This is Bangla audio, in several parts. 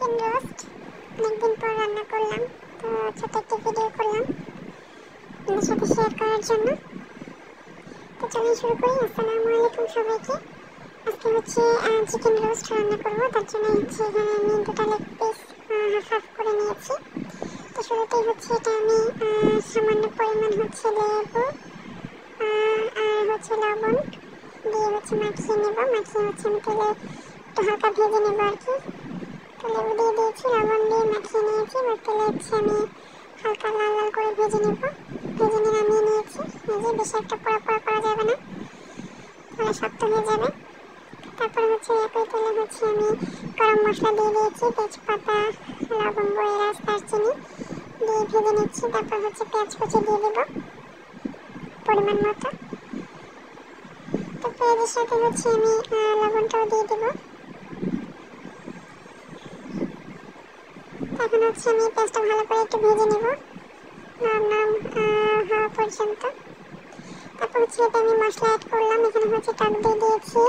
চিকেন রোস্ট অনেকদিন পর রান্না করলাম, তো ছোট একটা ভিডিও করলাম আপনাদের সাথে শেয়ার করার জন্য। তো চলুন শুরু করি। আসসালামু আলাইকুম সবাইকে। আজকে হচ্ছে চিকেন রোস্ট রান্না করবো, তার জন্য হচ্ছে এখানে আমি দুটো লেগ পিস হাফ করে নিয়েছি। তো শুরুতেই হচ্ছে এটা আমি সামান্য পরিমাণ হচ্ছে লেবু আর হচ্ছে লবণ দিয়ে হচ্ছে মাখিয়ে নেব। মাখিয়ে হচ্ছে আমি তেলে একটু হালকা ভেজে নেব আর কি। তো লেবু দিয়ে দিয়েছি, লবণ দিয়ে মাখিয়ে নিয়েছি। এবার তেলে হচ্ছে আমি হালকা লাল লাল করে ভেজে নেব। ভেজে নিয়ে নামিয়ে নিয়েছি। এই যে বেশি একটা পোড়া পোড়া করা যাবে না, তাহলে শক্ত হয়ে যাবে। তারপর হচ্ছে একই তেলে হচ্ছে আমি গরম মশলা দিয়ে দিয়েছি, তেজপাতা, লবঙ্গ, এলাচ, দারচিনি দিয়ে ভেজে নিচ্ছি। তারপর হচ্ছে পেঁয়াজ কুচি দিয়ে দেব পরিমাণ মতো। তো পেঁয়াজের সাথে হচ্ছে আমি লবণটাও দিয়ে দেব। এখন হচ্ছে আমি পেঁয়াজটা ভালো করে একটু ভেজে নেব নরম নরম হওয়া পর্যন্ত। তারপর হচ্ছে এটা আমি মশলা অ্যাড করলাম। এখানে হচ্ছে টক দিয়ে দিয়েছি,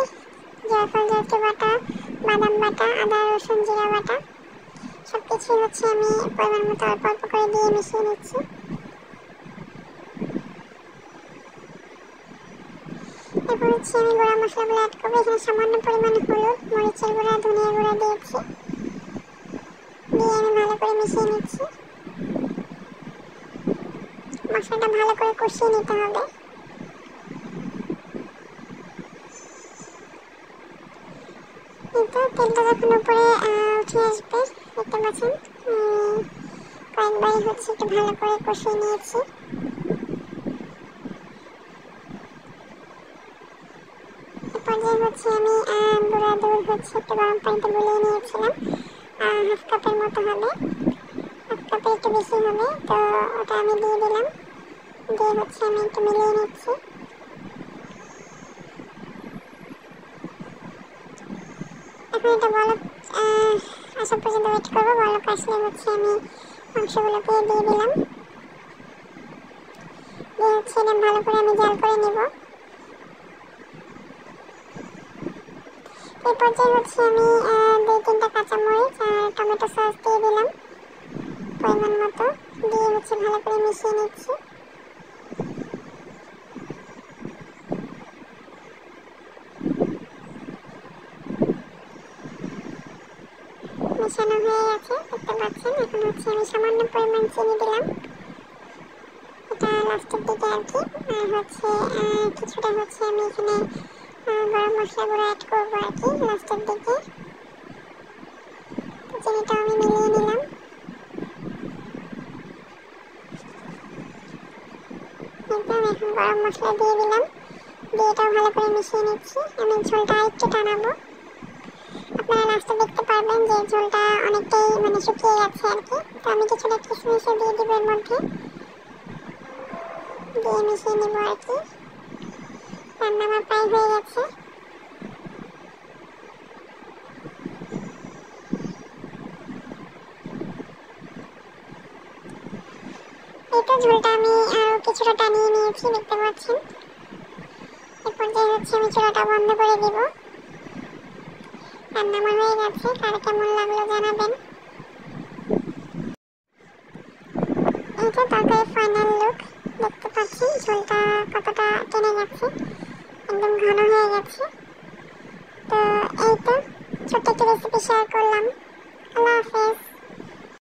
জয়ফল জয়ত্রী বাটা, বাদাম বাটা, আদা রসুন জিরা বাটা, সব কিছু হচ্ছে আমি পরিমাণ মতো অল্প অল্প করে দিয়ে মিশিয়ে নিচ্ছি। এরপর হচ্ছে আমি গুঁড়া মশলাগুলো অ্যাড করবো। এখানে সামান্য পরিমাণ হলুদ, মরিচের গুঁড়া, ধনিয়া গুঁড়া দিয়েছি, দিয়ে আমি ভালো করে মিশিয়ে নিচ্ছি। মশলাটা ভালো করে কষিয়ে নিতে হবে। তেলটা যখন উপরে উঠে আসবে দেখতে পাচ্ছেন, কয়েকবারই হচ্ছে একটু ভালো করে কষিয়ে নিয়েছি। পর্যায়ে হচ্ছে আমি গুঁড়া দুধ হচ্ছে একটু গরম পানিতে গুলিয়ে নিয়েছিলাম, হাফ কাপের মতো হবে, হাফ কাপে একটু বেশি হবে। তো ওটা আমি দিয়ে দিলাম, দিয়ে হচ্ছে আমি একটু মিলিয়ে নিচ্ছি। এখন এটা বলক আসা পর্যন্ত ওয়েট করবো। বলক আসলে হচ্ছে আমি মাংসগুলোকে দিয়ে দিলাম, দিয়ে হচ্ছে এটা ভালো করে আমি জাল করে নেব। এই পর্যায়ে হচ্ছে আমি 2-3টা কাঁচামরিচ আর টমেটো সস দিয়ে দিলাম পরিমাণ মতো, দিয়ে হচ্ছে ভালো করে মিশিয়ে নিচ্ছি। মেশানো হয়ে গেছে দেখতে পাচ্ছেন। এখন হচ্ছে আমি সামান্য পরিমাণ চিনি দিলাম, এটা লাস্টের দিকে আর কি। আর হচ্ছে কিছুটা হচ্ছে আমি এখানে গরম মশলা গুঁড়ো অ্যাড করবো আর কি লাস্টের দিকে। চিনিটা আমি মিলিয়ে নিলাম। এখন গরম মশলা দিয়ে দিলাম, দিয়ে এটাও ভালো করে মিশিয়ে নিচ্ছি। আমি ঝোলটা আরেকটু টানাবো। আপনারা লাস্টে দেখতে পারবেন যে ঝোলটা অনেকটাই মানে শুকিয়ে গেছে আর কি। তো আমি কিছুটা কিশমিশও দিয়ে দিব এর মধ্যে, দিয়ে মিশিয়ে নেবো আর কি। রান্না আমার প্রায় হয়ে গেছে। এই তো ঝোলটা আমি আরও কিছুটা টানিয়ে নিয়েছি দেখতে পাচ্ছেন। এই পর্যায়ে হচ্ছে আমি চুলাটা বন্ধ করে দিব। রান্না আমার হয়ে গেছে, কার কেমন লাগলো জানাবেন। এই তো তরকারির ফাইনাল লুক দেখতে পাচ্ছেন, ঝোলটা কতটা টেনে গেছে, একদম ঘন হয়ে গেছে। তো এই তো ছোট্ট একটা রেসিপি শেয়ার করলাম।